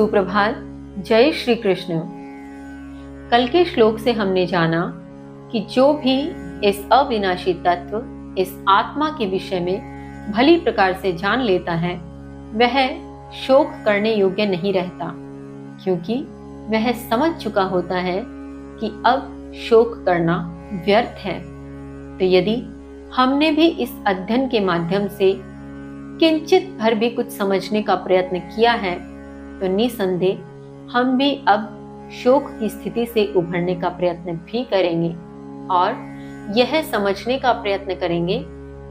सुप्रभात। जय श्री कृष्ण। कल के श्लोक से हमने जाना कि जो भी इस अविनाशी तत्व, इस आत्मा के विषय में भली प्रकार से जान लेता है, वह शोक करने योग्य नहीं रहता, क्योंकि वह समझ चुका होता है कि अब शोक करना व्यर्थ है। तो यदि हमने भी इस अध्ययन के माध्यम से किंचित भर भी कुछ समझने का प्रयत्न किया है, तो निसंदेह हम भी अब शोक की स्थिति से उभरने का प्रयत्न भी करेंगे और यह समझने का प्रयत्न करेंगे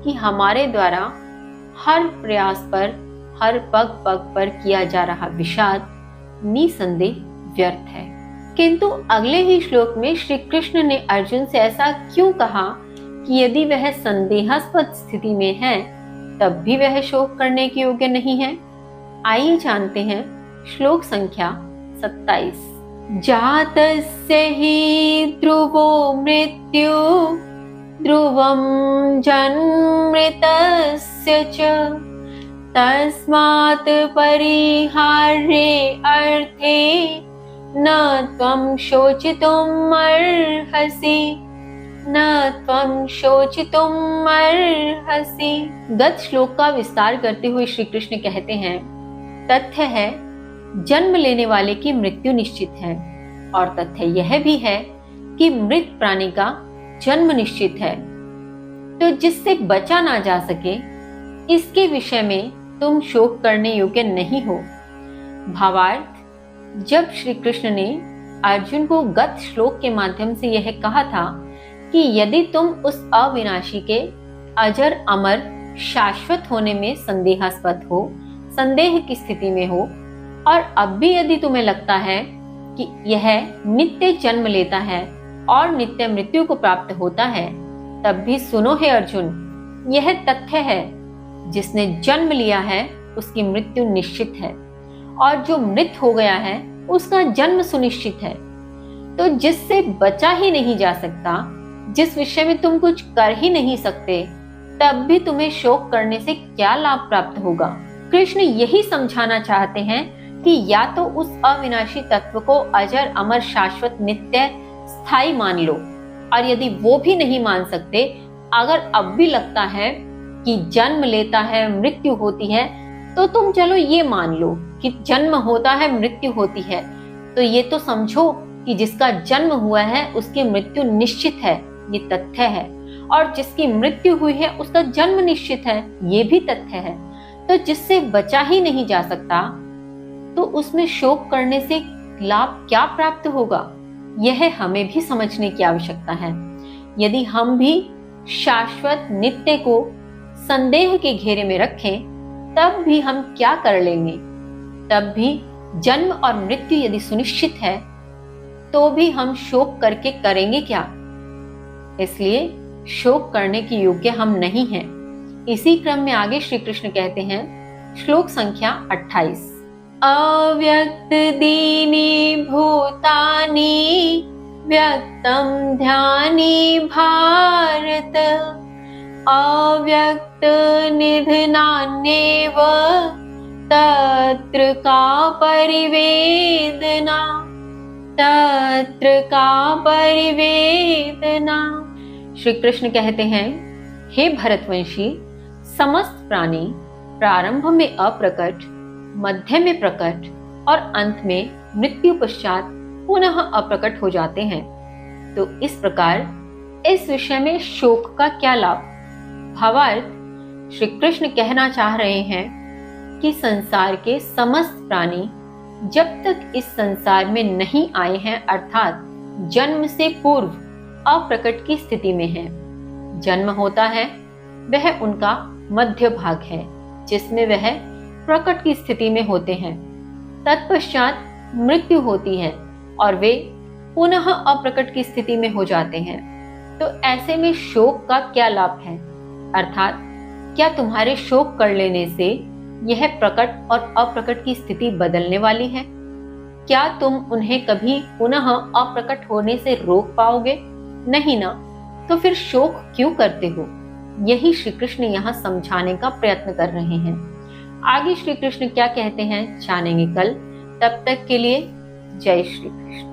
कि हमारे द्वारा हर प्रयास पर, हर पग पग पर किया जा रहा विषाद निसंदेह व्यर्थ है। किंतु अगले ही श्लोक में श्री कृष्ण ने अर्जुन से ऐसा क्यों कहा कि यदि वह संदेहास्पद स्थिति में है तब भी वह शोक करने के योग्य नहीं है। आइए जानते हैं श्लोक संख्या 27। जातस्य हि ध्रुवो मृत्यु ध्रुवं जन्मृतस्य च तस्मात् परिहार्ये अर्थे न त्वं शोचितुम् अर्हसि गत श्लोक का विस्तार करते हुए श्री कृष्ण कहते हैं, तथ्य है जन्म लेने वाले की मृत्यु निश्चित है, और तथ्य यह भी है कि मृत प्राणी का जन्म निश्चित है। तो जिससे बचा ना जा सके, इसके विषय में तुम शोक करने योग्य नहीं हो। भावार्थ, जब श्री कृष्ण ने अर्जुन को गत श्लोक के माध्यम से यह कहा था कि यदि तुम उस अविनाशी के अजर अमर शाश्वत होने में संदेहास्पद हो, संदेह की स्थिति में हो, और अब भी यदि तुम्हें लगता है कि यह नित्य जन्म लेता है और नित्य मृत्यु को प्राप्त होता है, तब भी सुनो हे अर्जुन, यह तथ्य है जिसने जन्म लिया है उसकी मृत्यु निश्चित है, और जो मृत हो गया है उसका जन्म सुनिश्चित है। तो जिससे बचा ही नहीं जा सकता, जिस विषय में तुम कुछ कर ही नहीं सकते, तब भी तुम्हें शोक करने से क्या लाभ प्राप्त होगा। कृष्ण यही समझाना चाहते हैं कि या तो उस अविनाशी तत्व को अजर अमर शाश्वत नित्य स्थायी मान लो, और यदि वो भी नहीं मान सकते, अगर अब भी लगता है कि जन्म लेता है मृत्यु होती है, तो तुम चलो ये मान लो कि जन्म होता है मृत्यु होती है। तो ये तो समझो कि जिसका जन्म हुआ है उसकी मृत्यु निश्चित है, ये तथ्य है, और जिसकी मृत्यु हुई है उसका जन्म निश्चित है, ये भी तथ्य है। तो जिससे बचा ही नहीं जा सकता, तो उसमें शोक करने से लाभ क्या प्राप्त होगा, यह हमें भी समझने की आवश्यकता है। यदि हम भी शाश्वत नित्य को संदेह के घेरे में रखें, तब भी हम क्या कर लेंगे। तब भी जन्म और मृत्यु यदि सुनिश्चित है, तो भी हम शोक करके करेंगे क्या। इसलिए शोक करने की योग्य हम नहीं हैं। इसी क्रम में आगे श्री कृष्ण कहते हैं, श्लोक संख्या 28। अव्यक्त दीनि भूतानि व्यक्तं ध्यानि भारत अव्यक्त निधनान्येव तत्र का परिवेदना। श्री कृष्ण कहते हैं, हे भरतवंशी, समस्त प्राणी प्रारंभ में अप्रकट, मध्य में प्रकट और अंत में मृत्यु पश्चात पुनः अप्रकट हो जाते हैं। तो इस प्रकार इस विषय में शोक का क्या लाभ। भावार्थ, श्री कृष्ण कहना चाह रहे हैं कि संसार के समस्त प्राणी जब तक इस संसार में नहीं आए हैं, अर्थात जन्म से पूर्व अप्रकट की स्थिति में हैं। जन्म होता है वह उनका मध्य भाग है, जिसमें वह प्रकट की स्थिति में होते हैं। तत्पश्चात मृत्यु होती है और वे पुनः अप्रकट की स्थिति में हो जाते हैं। तो ऐसे में शोक का क्या लाभ है, अर्थात क्या तुम्हारे शोक कर लेने से यह प्रकट और अप्रकट की स्थिति बदलने वाली है? क्या तुम उन्हें कभी पुनः अप्रकट होने से रोक पाओगे? नहीं ना। तो फिर शोक क्यों करते हो? यही श्री कृष्ण यहाँ समझाने का प्रयत्न कर रहे हैं। आगे श्री कृष्ण क्या कहते हैं जानेंगे कल। तब तक के लिए जय श्री कृष्ण।